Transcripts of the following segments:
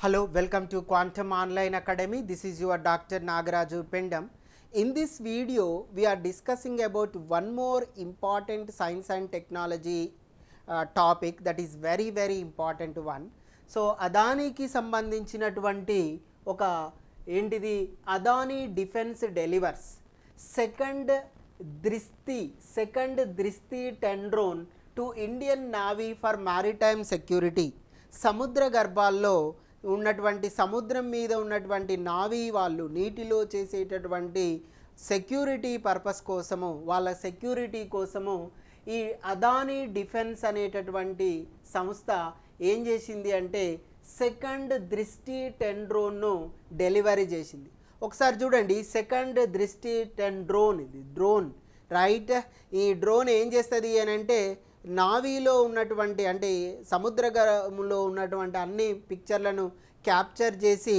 Hello, welcome to Quantum Online Academy. This is your Dr. Nagaraju Pendam. In this video, we are discussing about one more important science and technology topic that is very important one. So, అదానీకి సంబంధించినటువంటి ఒక ఏంటిది Adani defence delivers second Drishti 10 drone to Indian navy for maritime security. సముద్ర గర్భాల్లో ఉన్నటువంటి సముద్రం మీద ఉన్నటువంటి navy వాళ్ళు నీటిలో చేసేటటువంటి సెక్యూరిటీ పర్పస్ కోసము వాళ్ళ సెక్యూరిటీ కోసము ఈ అదానీ డిఫెన్స్ అనేటటువంటి సంస్థ ఏం చేసింది అంటే సెకండ్ దృష్టి 10 డ్రోన్ను డెలివరీ చేసింది. ఒకసారి చూడండి, సెకండ్ దృష్టి 10 డ్రోన్, ఇది డ్రోన్ రైట్. ఈ డ్రోన్ ఏం చేస్తుంది అని అంటే నావీలో ఉన్నటువంటి అంటే సముద్రంలో ఉన్నటువంటి అన్ని పిక్చర్లను క్యాప్చర్ చేసి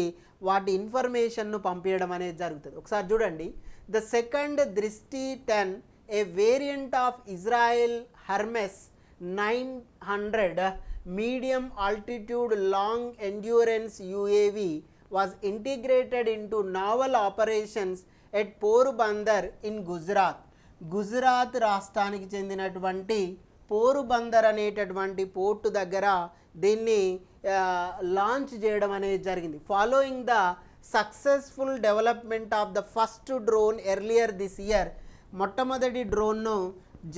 వాటి ఇన్ఫర్మేషన్ను పంపించడం అనేది జరుగుతుంది. ఒకసారి చూడండి, the second Drishti 10 a variant of Israel Hermes 900 medium altitude long endurance UAV was integrated into naval operations at Porbandar in Gujarat రాష్ట్రానికి చెందినటువంటి పోరుబందర్ అనేటటువంటి పోర్టు దగ్గర దీన్ని లాంచ్ చేయడం అనేది జరిగింది. Following the successful development of the first drone earlier this year, మొట్టమొదటి డ్రోన్ను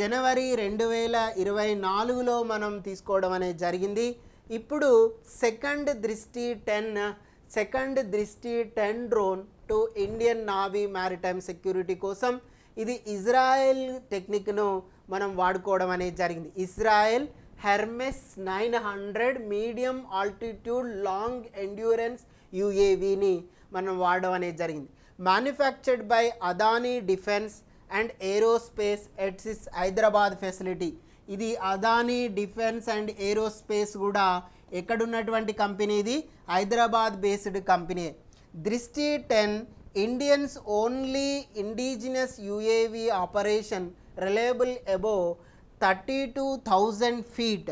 జనవరి 2024లో మనం తీసుకోవడం అనేది జరిగింది. ఇప్పుడు second Drishti 10 drone to Indian navy maritime security కోసం ఇది ఇజ్రాయెల్ టెక్నిక్ను మనం వాడుకోవడం అనేది జరిగింది. Israel Hermes 900 medium altitude long endurance యుఏవిని మనం వాడడం అనేది జరిగింది. Manufactured by Adani defence and aerospace at its is Hyderabad facility. ఇది అదానీ డిఫెన్స్ అండ్ ఏరోస్పేస్ కూడా ఎక్కడున్నటువంటి కంపెనీ, ఇది హైదరాబాద్ బేస్డ్ కంపెనీ. దృష్టి 10 Indians only indigenous UAV operation reliable above 32,000 feet.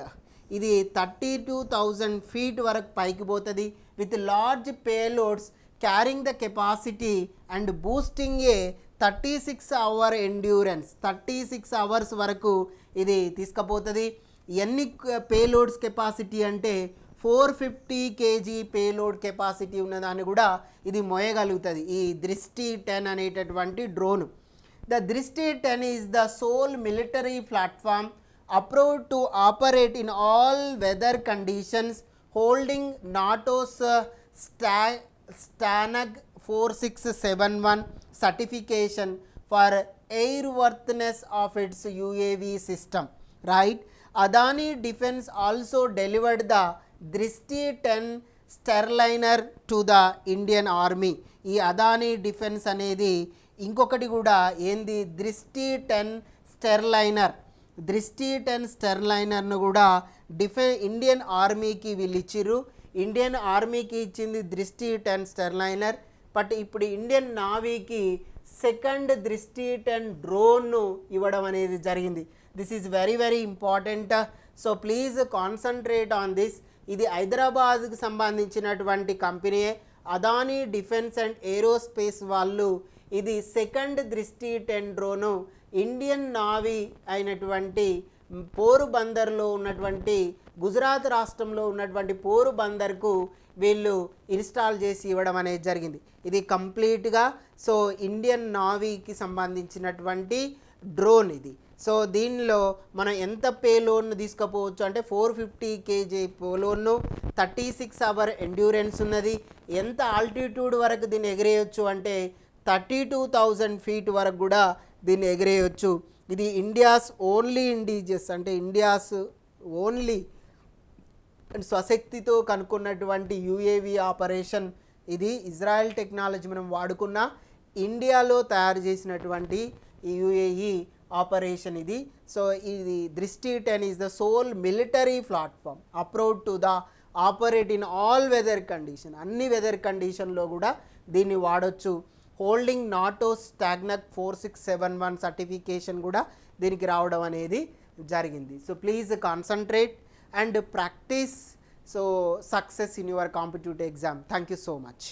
ఇది 32,000 feet వరకు పైకి పోతుంది with large payloads carrying the capacity and boosting A 36 hour endurance. 36 hours వరకు ఇది తీసుకుపోతుంది. ఎన్ని పేలోడ్స్ కెపాసిటీ అంటే 450 kg పేలోడ్ కెపాసిటీ ఉన్నదాన్ని కూడా ఇది మోయగలుగుతుంది ఈ దృష్టి 10 అనేటటువంటి drone. The Drishti 10 is the sole military platform approved to operate in all weather conditions, holding NATO's STANAG 4671 certification for airworthiness of its UAV system. Right? Adani Defense also delivered the Drishti 10 Starliner to the Indian Army. ఈ Adani defence అనేది ఇంకొకటి కూడా ఏంది, దృష్టి 10 స్టెర్లైనర్ను కూడా Indian ఆర్మీకి వీళ్ళు ఇచ్చిర్రు. ఇండియన్ ఆర్మీకి ఇచ్చింది దృష్టి 10 స్టెర్లైనర్. బట్ ఇప్పుడు ఇండియన్ నావీకి సెకండ్ దృష్టి 10 డ్రోన్ను ఇవ్వడం అనేది జరిగింది. This is very important. So please concentrate on this. ఇది హైదరాబాద్కి సంబంధించినటువంటి కంపెనీయే, అదానీ డిఫెన్స్ అండ్ ఏరోస్పేస్ వాళ్ళు ఇది second Drishti 10 drone Indian navy అయినటువంటి పోరుబందర్లో ఉన్నటువంటి గుజరాత్ రాష్ట్రంలో ఉన్నటువంటి పోరుబందర్కు వీళ్ళు ఇన్స్టాల్ చేసి ఇవ్వడం అనేది జరిగింది. ఇది కంప్లీట్గా సో ఇండియన్ నావీకి సంబంధించినటువంటి డ్రోన్ ఇది. సో దీనిలో మనం ఎంత పేలోడ్ను తీసుకుపోవచ్చు అంటే 450 kg పేలోడ్ను, 36 hour ఎండ్యూరెన్స్ ఉన్నది. ఎంత ఆల్టిట్యూడ్ వరకు దీన్ని ఎగిరేయచ్చు అంటే 32,000 feet వరకు కూడా దీన్ని ఎగిరేయచ్చు. ఇది ఇండియాస్ ఓన్లీ ఇండిజియస్ అంటే ఇండియాస్ ఓన్లీ స్వశక్తితో కనుక్కున్నటువంటి యుఏవి ఆపరేషన్. ఇది ఇజ్రాయెల్ టెక్నాలజీ మనం వాడుకున్న ఇండియాలో తయారు చేసినటువంటి యుఏఈ ఆపరేషన్ ఇది. సో ఇది Drishti 10 is the sole military platform approved to the operate in all weather condition. అన్ని వెదర్ కండిషన్లో కూడా దీన్ని వాడచ్చు. హోల్డింగ్ నాటోస్ స్టాగ్నక్ 4671 సర్టిఫికేషన్ కూడా దీనికి రావడం అనేది జరిగింది. So please concentrate and practice so success in your competitive exam. Thank you so much.